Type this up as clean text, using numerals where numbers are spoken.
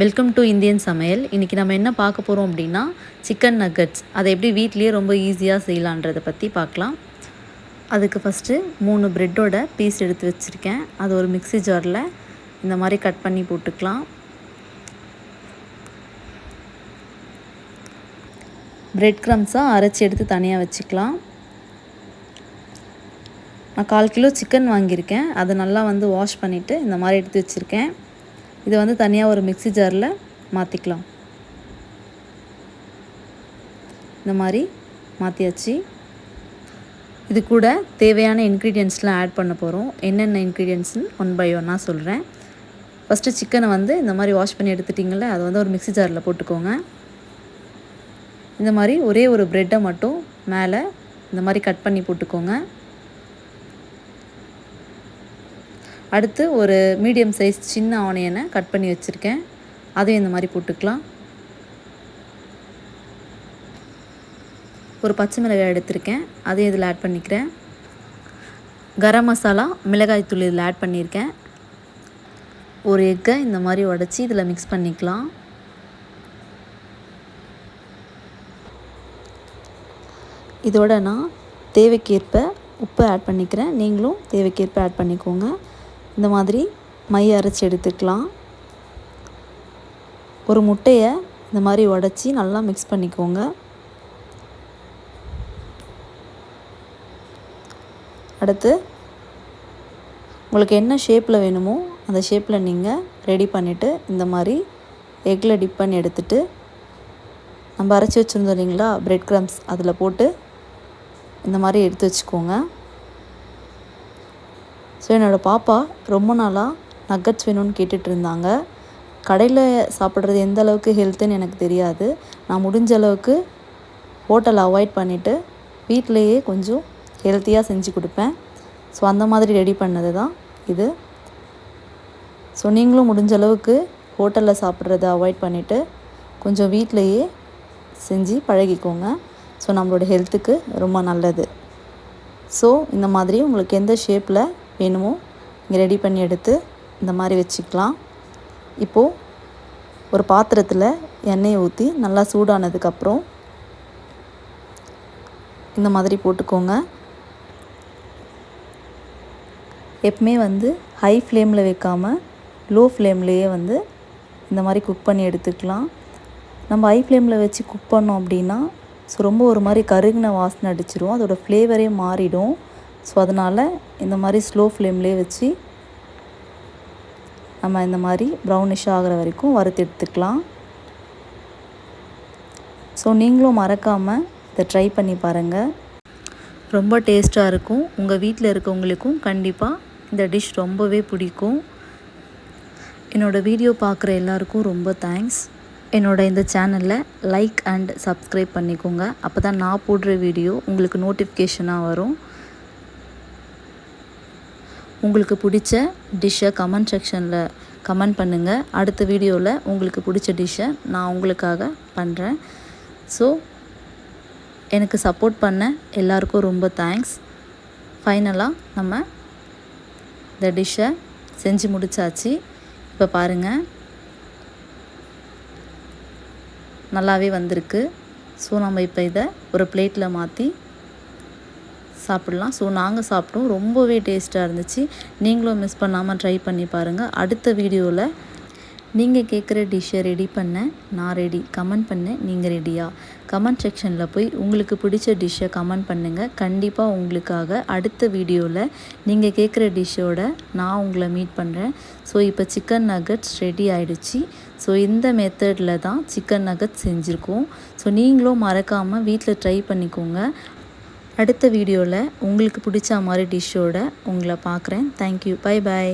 Welcome to Indian சமையல். இன்றைக்கி நம்ம என்ன பார்க்க போகிறோம் அப்படின்னா சிக்கன் நக்கட்ஸ். அதை எப்படி வீட்லேயே ரொம்ப ஈஸியாக செய்யலான்றதை பற்றி பார்க்கலாம். அதுக்கு ஃபஸ்ட்டு 3 ப்ரெட்டோட பீஸ் எடுத்து வச்சுருக்கேன். அது ஒரு மிக்ஸி ஜாரில் இந்த மாதிரி கட் பண்ணி போட்டுக்கலாம். ப்ரெட் க்ரம்ஸாக அரைச்சி எடுத்து தனியாக வச்சுக்கலாம். நான் 1/4 கிலோ சிக்கன் வாங்கியிருக்கேன். அதை நல்லா வாஷ் பண்ணிவிட்டு இந்த மாதிரி எடுத்து வச்சுருக்கேன். இதை தனியாக ஒரு மிக்ஸி ஜாரில் மாற்றிக்கலாம். இந்த மாதிரி மாற்றியாச்சு. இது கூட தேவையான இன்க்ரீடியன்ட்ஸ்லாம் ஆட் பண்ண போகிறோம். என்னென்ன இன்க்ரீடியன்ட்ஸ்னு 1 பை 1 சொல்கிறேன். ஃபஸ்ட்டு சிக்கனை இந்த மாதிரி வாஷ் பண்ணி எடுத்துட்டிங்களே, அதை ஒரு மிக்ஸி ஜாரில் போட்டுக்கோங்க. இந்த மாதிரி ஒரே ஒரு ப்ரெட்டை மட்டும் மேலே இந்த மாதிரி கட் பண்ணி போட்டுக்கோங்க. அடுத்து ஒரு மீடியம் சைஸ் சின்ன ஆனியனை கட் பண்ணி வச்சுருக்கேன். அதையும் இந்த மாதிரி போட்டுக்கலாம். ஒரு பச்சை மிளகாய் எடுத்திருக்கேன், அதையும் இதில் ஆட் பண்ணிக்கிறேன். கரம் மசாலா, மிளகாய் தூள் இதில் ஆட் பண்ணியிருக்கேன். ஒரு எக்கை இந்த மாதிரி உடச்சி இதில் மிக்ஸ் பண்ணிக்கலாம். இதோட நான் தேவைக்கேற்ப உப்பு ஆட் பண்ணிக்கிறேன். நீங்களும் தேவைக்கேற்ப ஆட் பண்ணிக்கோங்க. இந்த மாதிரி மை அரைச்சி எடுத்துக்கலாம். ஒரு முட்டையை இந்த மாதிரி உடச்சி நல்லா மிக்ஸ் பண்ணிக்கோங்க. அடுத்து உங்களுக்கு என்ன ஷேப்பில் வேணுமோ அந்த ஷேப்பில் நீங்கள் ரெடி பண்ணிவிட்டு இந்த மாதிரி எக்கில் டிப் பண்ணி எடுத்துகிட்டு நம்ம அரைச்சி வச்சுருந்தோம் இல்லைங்களா ப்ரெட் க்ரம்ஸ், அதில் போட்டு இந்த மாதிரி எடுத்து வச்சுக்கோங்க. ஸோ என்னோடய பாப்பா ரொம்ப நாளாக நக்கட்ஸ் வேணும்னு கேட்டுட்டு இருந்தாங்க. கடையில் சாப்பிட்றது எந்த அளவுக்கு ஹெல்த்துன்னு எனக்கு தெரியாது. நான் முடிஞ்ச அளவுக்கு ஹோட்டல் அவாய்ட் பண்ணிவிட்டு வீட்டிலையே கொஞ்சம் ஹெல்த்தியாக செஞ்சு கொடுப்பேன். ஸோ அந்த மாதிரி ரெடி பண்ணது தான் இது. ஸோ நீங்களும் முடிஞ்ச அளவுக்கு ஹோட்டலில் சாப்பிட்றத அவாய்ட் பண்ணிவிட்டு கொஞ்சம் வீட்டிலையே செஞ்சு பழகிக்கோங்க. ஸோ நம்மளோட ஹெல்த்துக்கு ரொம்ப நல்லது. ஸோ இந்த மாதிரி உங்களுக்கு எந்த ஷேப்பில் வேணுமோ இங்கே ரெடி பண்ணி எடுத்து இந்த மாதிரி வச்சுக்கலாம். இப்போது ஒரு பாத்திரத்தில் எண்ணெயை ஊற்றி நல்லா சூடானதுக்கப்புறம் இந்த மாதிரி போட்டுக்கோங்க. எப்பவுமே ஹை ஃப்ளேமில் வைக்காமல் லோ ஃப்ளேம்லேயே இந்த மாதிரி குக் பண்ணி எடுத்துக்கலாம். நம்ம ஹை ஃப்ளேமில் வச்சு குக் பண்ணோம் அப்படின்னா ஸோ ரொம்ப ஒரு மாதிரி கருகின வாசனை அடிச்சிடும், அதோடய ஃப்ளேவரே மாறிடும். ஸோ அதனால் இந்த மாதிரி ஸ்லோ ஃப்ளேம்லேயே வச்சு நம்ம இந்த மாதிரி ப்ரௌனிஷ் ஆகிற வரைக்கும் வறுத்து எடுத்துக்கலாம். ஸோ நீங்களும் மறக்காமல் இதை ட்ரை பண்ணி பாருங்கள். ரொம்ப டேஸ்ட்டாக இருக்கும். உங்கள் வீட்டில் இருக்கவங்களுக்கும் கண்டிப்பாக இந்த டிஷ் ரொம்பவே பிடிக்கும். என்னோடய வீடியோ பார்க்குற எல்லாருக்கும் ரொம்ப தேங்க்ஸ். என்னோடய இந்த சேனலில் லைக் அண்ட் சப்ஸ்கிரைப் பண்ணிக்கோங்க. அப்போ தான் நான் போடுற வீடியோ உங்களுக்கு நோட்டிஃபிகேஷனாக வரும். உங்களுக்கு பிடிச்ச டிஷ்ஷை கமெண்ட் செக்ஷனில் கமெண்ட் பண்ணுங்கள். அடுத்த வீடியோவில் உங்களுக்கு பிடிச்ச டிஷ்ஷை நான் உங்களுக்காக பண்ணுறேன். ஸோ எனக்கு சப்போர்ட் பண்ண எல்லாருக்கும் ரொம்ப தேங்க்ஸ். ஃபைனலாக நம்ம இந்த டிஷ்ஷை செஞ்சு முடித்தாச்சு. இப்போ பாருங்கள், நல்லாவே வந்திருக்கு. ஸோ நம்ம இப்போ இதை ஒரு பிளேட்டில் மாற்றி சாப்பிட்லாம். ஸோ நாங்கள் சாப்பிட்டோம், ரொம்பவே டேஸ்ட்டாக இருந்துச்சு. நீங்களும் மிஸ் பண்ணாமல் ட்ரை பண்ணி பாருங்கள். அடுத்த வீடியோவில் நீங்கள் கேட்குற டிஷ்ஷை ரெடி பண்ண நான் ரெடி, கமெண்ட் பண்ண நீங்கள் ரெடியா? கமெண்ட் செக்ஷனில் போய் உங்களுக்கு பிடிச்ச டிஷ்ஷை கமெண்ட் பண்ணுங்கள். கண்டிப்பாக உங்களுக்காக அடுத்த வீடியோவில் நீங்கள் கேட்குற டிஷ்ஷோட நான் உங்களை மீட் பண்ணுறேன். ஸோ இப்போ சிக்கன் நக்கட்ஸ் ரெடி ஆகிடுச்சு. ஸோ இந்த மெத்தடில் தான் சிக்கன் நக்கட்ஸ் செஞ்சுருக்கோம். ஸோ நீங்களும் மறக்காமல் வீட்டில் ட்ரை பண்ணிக்கோங்க. அடுத்த வீடியோவில் உங்களுக்கு பிடிச்ச மாதிரி டிஷ்ஷோட உங்களை பார்க்குறேன். தேங்க்யூ. Bye bye.